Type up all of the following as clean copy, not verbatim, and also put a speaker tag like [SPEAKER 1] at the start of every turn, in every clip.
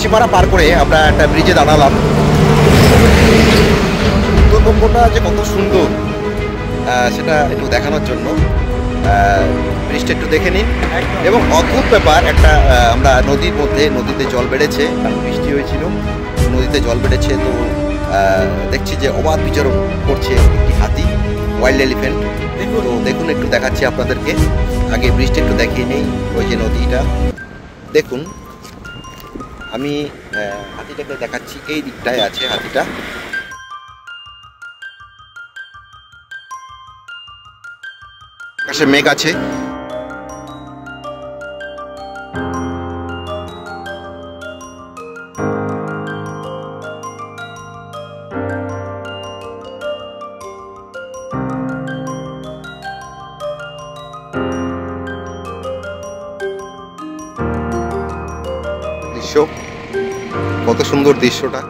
[SPEAKER 1] সীমানা পার করে আমরা একটা ব্রিজে দাঁড়ালাম। উত্তরবঙ্গটা যে কত সুন্দর সেটা একটু দেখানোর জন্য ব্রিজটা একটু দেখে নিন। এবং অদ্ভুত ব্যাপার, একটা আমরা নদীর মধ্যে, নদীতে জল বেড়েছে, বৃষ্টি হয়েছিল, নদীতে জল বেড়েছে। তো দেখছি যে অবাধ বিচরণ করছে একটি হাতি, ওয়াইল্ড এলিফ্যান্ট। তো দেখুন, একটু দেখাচ্ছি আপনাদেরকে। আগে ব্রিজটা একটু দেখিয়ে নেই। ওই যে নদীটা দেখুন, আমি হাতিটাকে দেখাচ্ছি। এই দিকটায় আছে হাতিটা। আকাশে মেঘ আছে। দৃশ্য কত সুন্দর, দৃশ্যটা।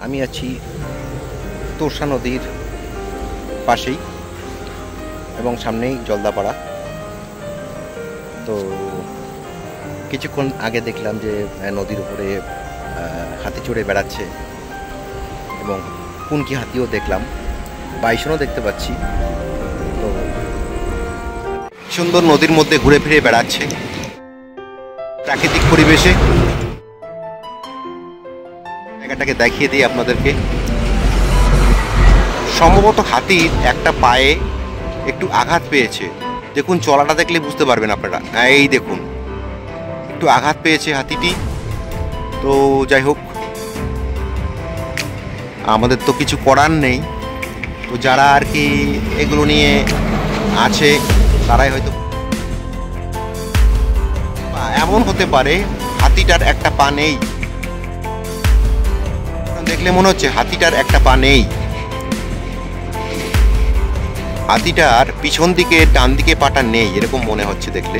[SPEAKER 1] আমি আছি তোরসা নদীর পাশেই এবং সামনেই জলদাপাড়া। তো কিছুক্ষণ আগে দেখলাম যে নদীর উপরে হাতি চড়ে বেড়াচ্ছে এবং কুনকি হাতিও দেখলাম, বাইসনও দেখতে পাচ্ছি। তো সুন্দর নদীর মধ্যে ঘুরে ফিরে বেড়াচ্ছে প্রাকৃতিক পরিবেশে। জায়গাটাকে দেখিয়ে দিই আপনাদেরকে। সম্ভবত হাতির একটা পায়ে একটু আঘাত পেয়েছে। দেখুন, চলাটা দেখলে বুঝতে পারবেন আপনারা। এই দেখুন, একটু আঘাত পেয়েছে হাতিটি। তো যাই হোক, আমাদের তো কিছু করার নেই। তো যারা আর কি এগুলো নিয়ে আছে তারাই হয়তো, এমন হতে পারে হাতিটার একটা পা নেই। দেখলে মনে হচ্ছে হাতিটার একটা পা নেই। হাতিটার পিছন দিকে, ডান দিকে পাটা নেই, এরকম মনে হচ্ছে দেখলে।